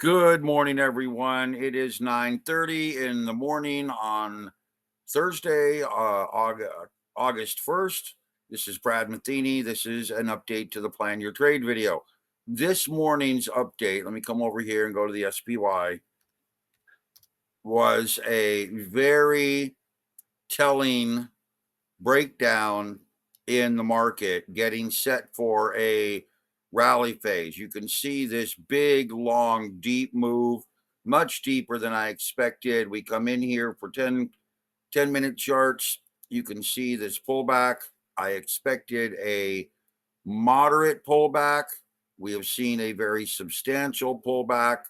Good morning, everyone. It is 9:30 in the morning on Thursday, August 1st. This is Brad Matheny. This is an update to the Plan Your Trade video. This morning's update, let me come over here and go to the SPY, was a very telling breakdown in the market, getting set for a rally phase. You can see this big, long, deep move, much deeper than I expected. We come in here for 10-minute charts. You can see this pullback. I expected a moderate pullback. We have seen a very substantial pullback.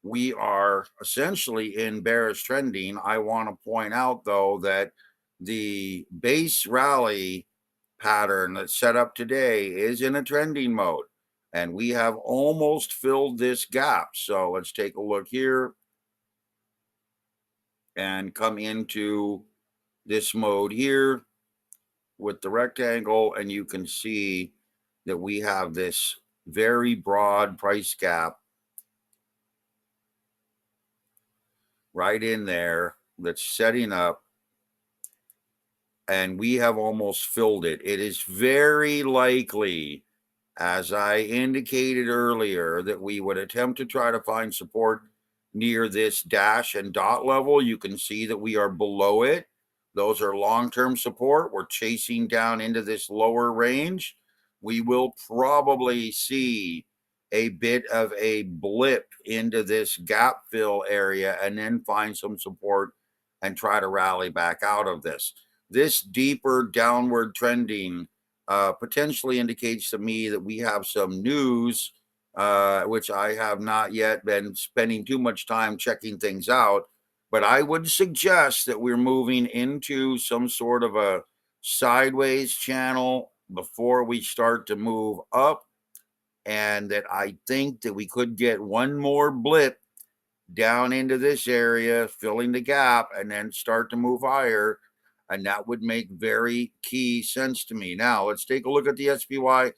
We are essentially in bearish trending. I want to point out, though, that the base rally pattern that's set up today is in a trending mode, and we have almost filled this gap. So let's take a look here and come into this mode here with the rectangle, and you can see that we have this very broad price gap right in there that's setting up, and we have almost filled it. It is very likely, as I indicated earlier, that we would attempt to try to find support near this dash and dot level. You can see that we are below it. Those are long-term support. We're chasing down into this lower range. We will probably see a bit of a blip into this gap fill area and then find some support and try to rally back out of this. This deeper downward trending potentially indicates to me that we have some news, which I have not yet been spending too much time checking things out. But I would suggest that we're moving into some sort of a sideways channel before we start to move up, and that I think that we could get one more blip down into this area, filling the gap, and then start to move higher. And that would make very key sense to me. Now, let's take a look at the SPY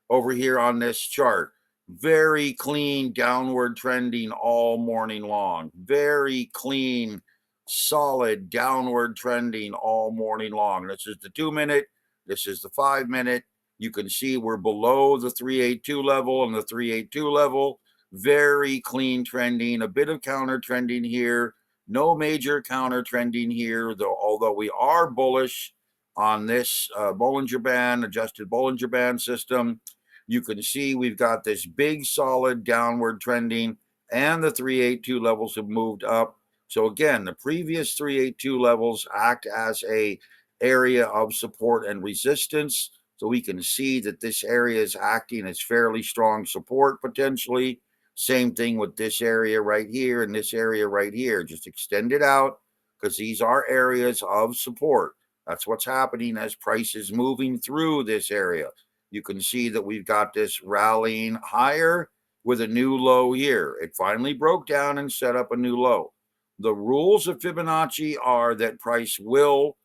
over here on this chart. Very clean downward trending all morning long. Very clean, solid downward trending all morning long. This is the 2-minute. This is the 5-minute. You can see we're below the 382 level and the 382 level. Very clean trending, a bit of counter trending here. No major counter trending here, though, although we are bullish on this Bollinger Band, adjusted Bollinger Band system. You can see we've got this big, solid downward trending, and the 382 levels have moved up. So again, the previous 382 levels act as a area of support and resistance. So we can see that this area is acting as fairly strong support potentially. Same thing with this area right here and this area right here. Just extend it out because these are areas of support. That's what's happening as price is moving through this area. You can see that we've got this rallying higher with a new low here. It finally broke down and set up a new low. The rules of Fibonacci are that price will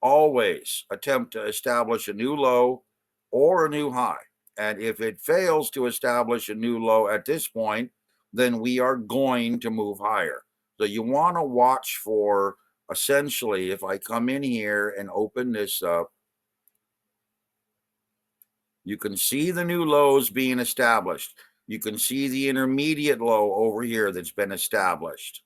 always attempt to establish a new low or a new high. And if it fails to establish a new low at this point, then we are going to move higher. So you want to watch for, essentially, if I come in here and open this up, you can see the new lows being established. You can see the intermediate low over here that's been established.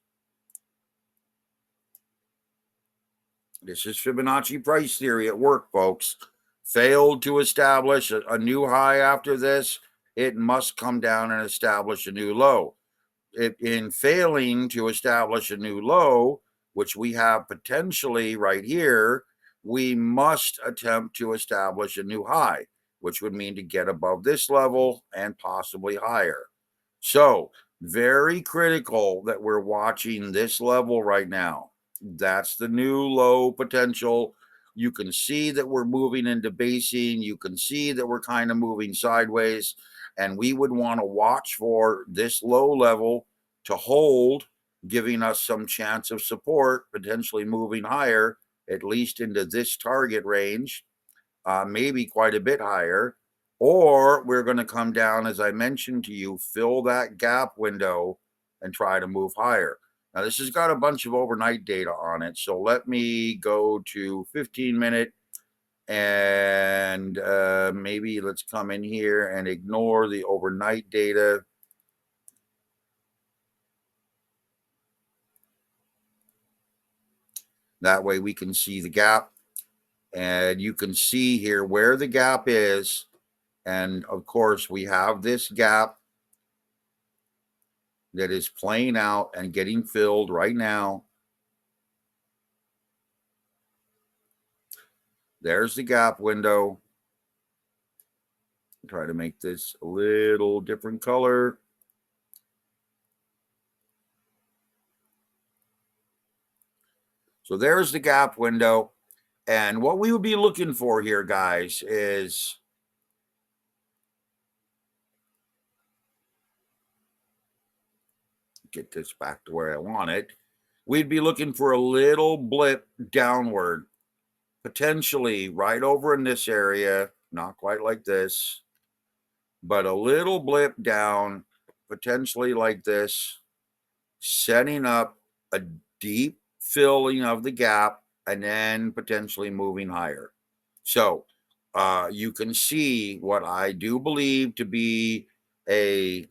This is Fibonacci price theory at work, folks. Failed to establish a new high after this, it must come down and establish a new low. In failing to establish a new low, which we have potentially right here, we must attempt to establish a new high, which would mean to get above this level and possibly higher. So very critical that we're watching this level right now. That's the new low potential. You can see that we're moving into basing. You can see that we're kind of moving sideways, and we would want to watch for this low level to hold, giving us some chance of support, potentially moving higher, at least into this target range, maybe quite a bit higher. Or we're going to come down, as I mentioned to you, fill that gap window and try to move higher. Now, this has got a bunch of overnight data on it. So let me go to 15-minute and maybe let's come in here and ignore the overnight data. That way we can see the gap. And you can see here where the gap is. And of course, we have this gap that is playing out and getting filled right now. There's the gap window. Try to make this a little different color. So there's the gap window. And what we would be looking for here, guys, is get this back to where I want it. We'd be looking for a little blip downward, potentially right over in this area, not quite like this, but a little blip down, potentially like this, setting up a deep filling of the gap and then potentially moving higher. So you can see what I do believe to be a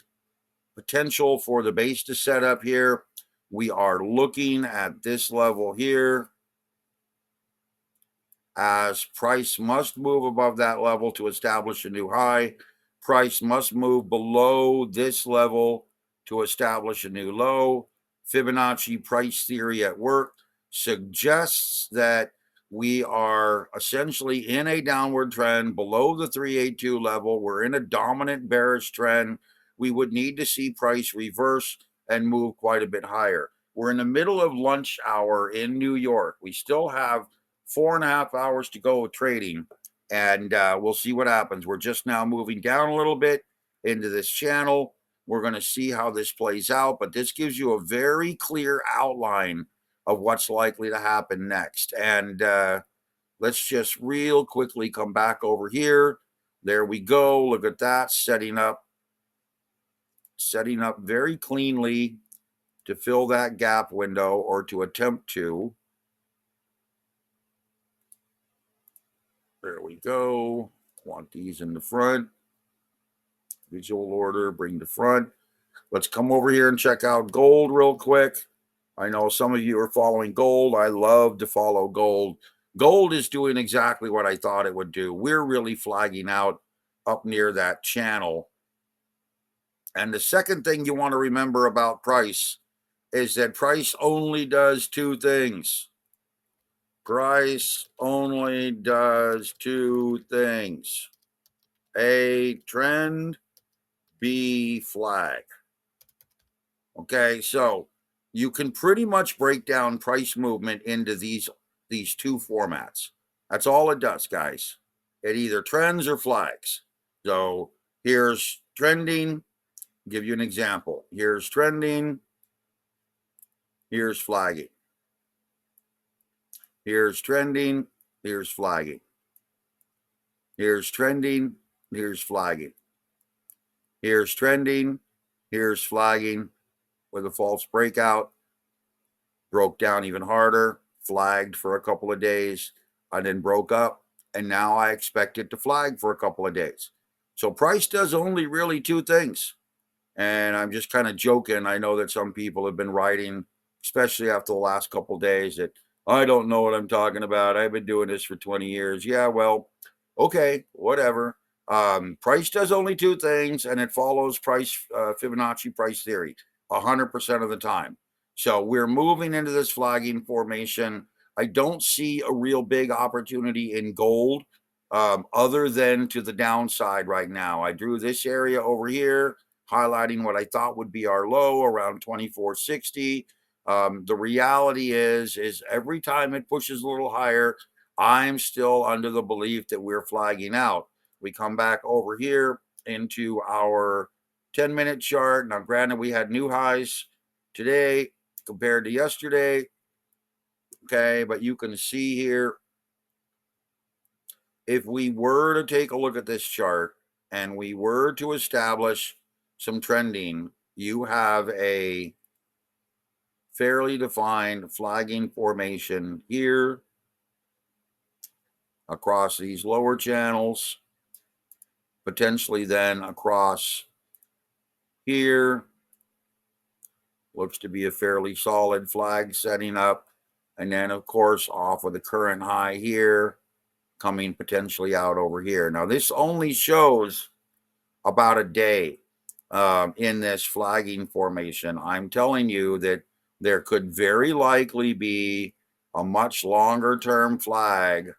potential for the base to set up here. We are looking at this level here, as price must move above that level to establish a new high. Price must move below this level to establish a new low. Fibonacci price theory at work suggests that we are essentially in a downward trend below the 382 level. We're in a dominant bearish trend. We would need to see price reverse and move quite a bit higher. We're in the middle of lunch hour in New York. We still have 4.5 hours to go with trading, and we'll see what happens. We're just now moving down a little bit into this channel. We're going to see how this plays out, but this gives you a very clear outline of what's likely to happen next. And let's just real quickly come back over here. There we go. Look at that, setting up very cleanly to fill that gap window, or to attempt to. There we go. Want these in the front. Visual order, bring the front. Let's come over here and check out gold real quick. I know some of you are following gold. I love to follow gold. Gold is doing exactly what I thought it would do. We're really flagging out up near that channel. And the second thing you want to remember about price is that price only does two things. Price only does two things: A, trend, B, flag. Okay, so you can pretty much break down price movement into these two formats. That's all it does, guys. It either trends or flags. So here's trending. Give you an example. Here's trending. Here's flagging. Here's trending. Here's flagging. Here's trending. Here's flagging. Here's trending. Here's flagging with a false breakout. Broke down even harder, flagged for a couple of days, and then broke up. And now I expect it to flag for a couple of days. So price does only really two things. And I'm just kind of joking. I know that some people have been writing, especially after the last couple of days, that I don't know what I'm talking about. I've been doing this for 20 years. Yeah, well, okay, whatever. Price does only two things, and it follows Fibonacci price theory 100% of the time. So we're moving into this flagging formation. I don't see a real big opportunity in gold other than to the downside right now. I drew this area over here, highlighting what I thought would be our low around 2460. The reality is every time it pushes a little higher, I'm still under the belief that we're flagging out. We come back over here into our 10-minute chart. Now, granted, we had new highs today compared to yesterday. Okay, but you can see here, if we were to take a look at this chart and we were to establish some trending, you have a fairly defined flagging formation here across these lower channels, potentially then across here. Looks to be a fairly solid flag setting up. And then, of course, off of the current high here, coming potentially out over here. Now, this only shows about a day in this flagging formation. I'm telling you that there could very likely be a much longer term flag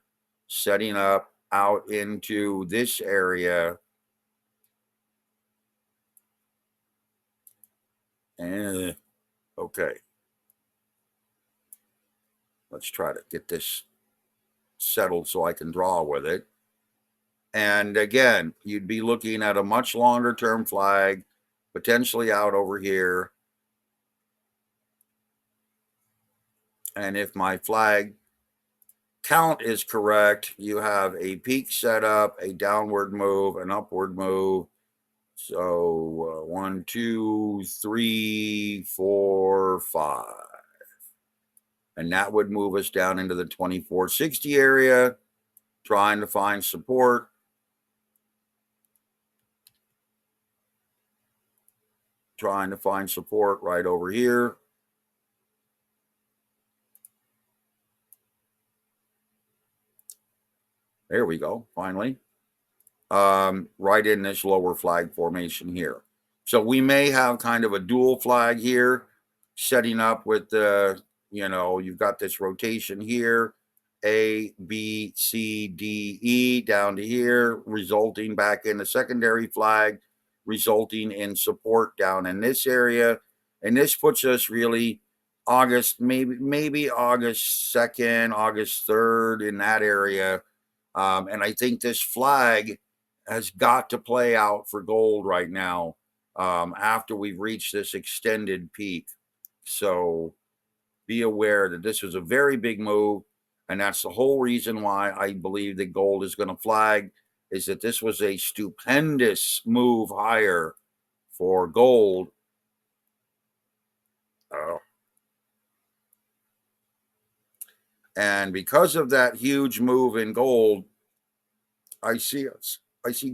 setting up out into this area. And okay, let's try to get this settled so I can draw with it. And again, you'd be looking at a much longer term flag, potentially out over here. And if my flag count is correct, you have a peak setup, a downward move, an upward move. So 1, 2, 3, 4, 5. And that would move us down into the 2460 area, trying to find support. Trying to find support right over here. There we go, finally. Right in this lower flag formation here. So we may have kind of a dual flag here, setting up with the, you've got this rotation here, A, B, C, D, E down to here, resulting back in a secondary flag, resulting in support down in this area. And this puts us really August, maybe August 2nd, August 3rd in that area. And I think this flag has got to play out for gold right now after we've reached this extended peak. So be aware that this was a very big move. And that's the whole reason why I believe that gold is going to flag, is that this was a stupendous move higher for gold. And because of that huge move in gold, I see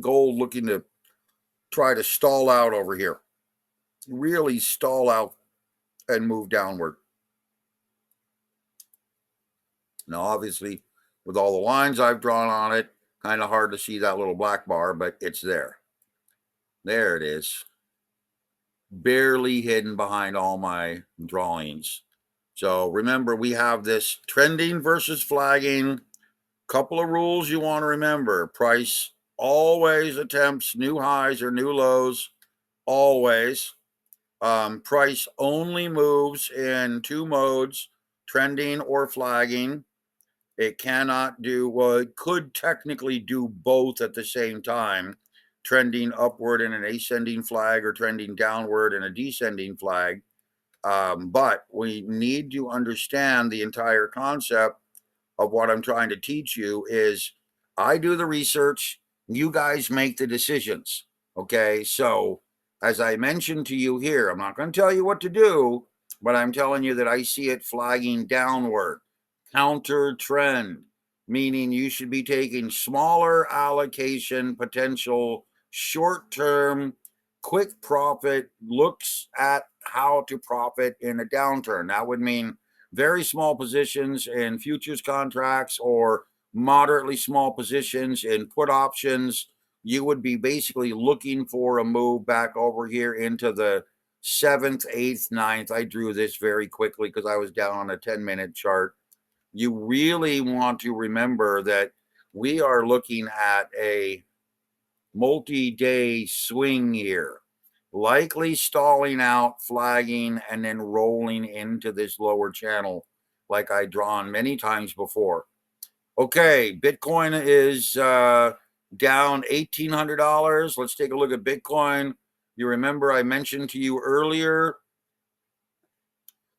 gold looking to try to stall out over here, really stall out and move downward. Now, obviously, with all the lines I've drawn on it, kind of hard to see that little black bar, but it's there. There it is. Barely hidden behind all my drawings. So remember, we have this trending versus flagging. Couple of rules you want to remember. Price always attempts new highs or new lows. Always. Price only moves in two modes, trending or flagging. It cannot do, well, it could technically do both at the same time, trending upward in an ascending flag or trending downward in a descending flag. But we need to understand the entire concept of what I'm trying to teach you is I do the research, you guys make the decisions. Okay, so as I mentioned to you here, I'm not going to tell you what to do, but I'm telling you that I see it flagging downward, counter trend, meaning you should be taking smaller allocation potential, short-term, quick profit looks at how to profit in a downturn. That would mean very small positions in futures contracts or moderately small positions in put options. You would be basically looking for a move back over here into the 7th, 8th, 9th. I drew this very quickly because I was down on a 10-minute chart. You really want to remember that we are looking at a multi-day swing here, likely stalling out, flagging, and then rolling into this lower channel like I've drawn many times before. Okay, Bitcoin is down $1,800. Let's take a look at Bitcoin. You remember I mentioned to you earlier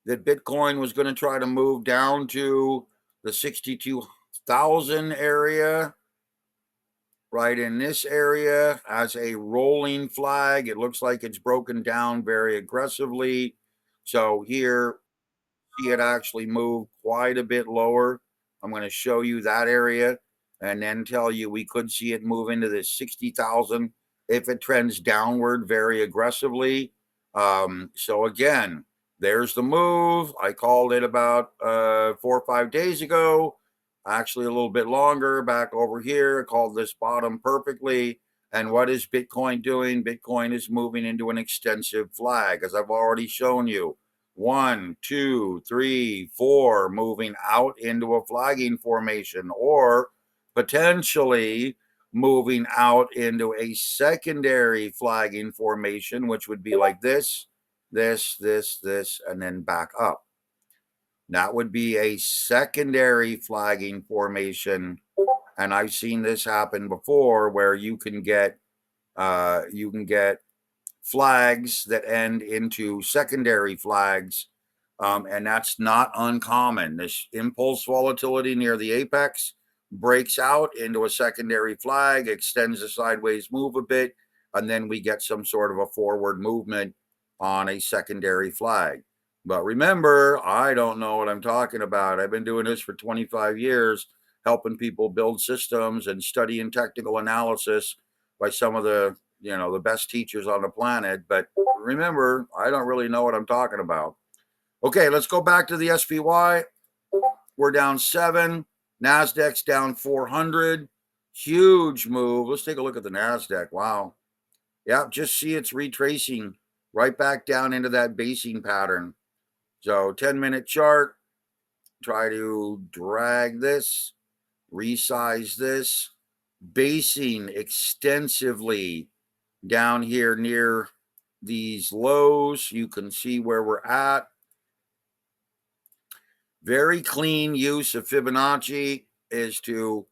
that Bitcoin was going to try to move down to the 62,000 area. right in this area as a rolling flag. It looks like it's broken down very aggressively. So here, see it actually move quite a bit lower. I'm going to show you that area and then tell you we could see it move into this 60,000 if it trends downward very aggressively. So again, there's the move. I called it about 4 or 5 days ago, actually a little bit longer back over here. I called this bottom perfectly. And what is Bitcoin doing? Bitcoin is moving into an extensive flag, as I've already shown you. 1, 2, 3, 4, moving out into a flagging formation, or potentially moving out into a secondary flagging formation, which would be like this, and then back up. That would be a secondary flagging formation. And I've seen this happen before where you can get flags that end into secondary flags. And that's not uncommon. This impulse volatility near the apex breaks out into a secondary flag, extends the sideways move a bit, and then we get some sort of a forward movement on a secondary flag. But remember, I don't know what I'm talking about. I've been doing this for 25 years, helping people build systems and studying technical analysis by some of the the best teachers on the planet. But remember, I don't really know what I'm talking about. Okay, let's go back to the SPY. We're down 7. NASDAQ's down 400. Huge move. Let's take a look at the NASDAQ. Wow. Yeah, just see it's retracing right back down into that basing pattern. So 10-minute chart. Try to drag this, resize this, basing extensively down here near these lows. You can see where we're at. Very clean use of Fibonacci is to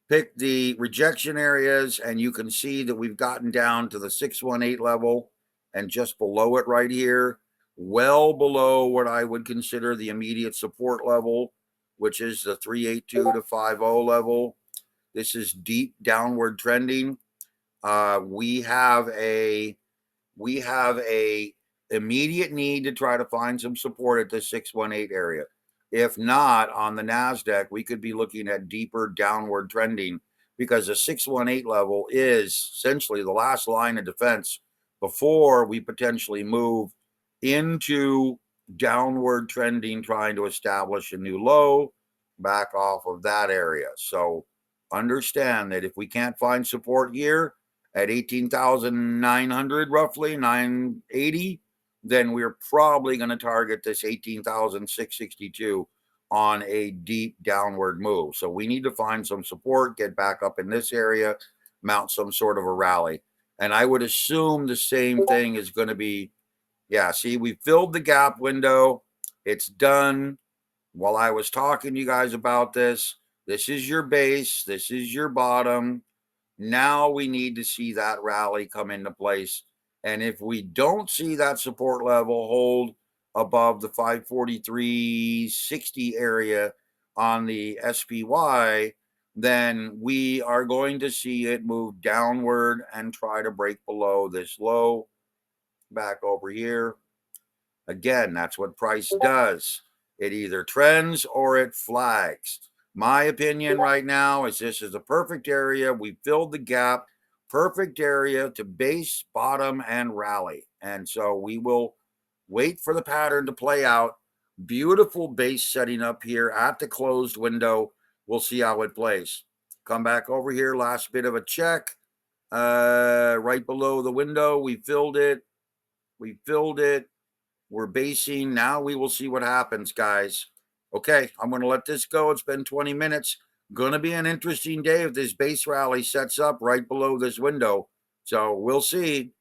pick the rejection areas, and you can see that we've gotten down to the 618 level and just below it right here, well below what I would consider the immediate support level, which is the 382 to 50 level. This is deep downward trending. We have a immediate need to try to find some support at the 618 area. If not, on the NASDAQ, we could be looking at deeper downward trending, because the 618 level is essentially the last line of defense before we potentially move into downward trending, trying to establish a new low back off of that area. So understand that if we can't find support here at 18,900, roughly 980, then we're probably going to target this 18,662 on a deep downward move. So we need to find some support, get back up in this area, mount some sort of a rally. And I would assume the same thing is going to be, yeah, see, we filled the gap window. It's done. While I was talking to you guys about this, this is your base. This is your bottom. Now we need to see that rally come into place. And if we don't see that support level hold above the 543.60 area on the SPY, then we are going to see it move downward and try to break below this low back over here. Again, that's what price does. It either trends or it flags. My opinion right now is this is a perfect area. We filled the gap, perfect area to base, bottom, and rally. And so we will wait for the pattern to play out. Beautiful base setting up here at the closed window. We'll see how it plays. Come back over here, last bit of a check. Right below the window, we filled it. We filled it. We're basing. Now we will see what happens, guys. Okay, I'm going to let this go. It's been 20 minutes. Going to be an interesting day if this base rally sets up right below this window. So we'll see.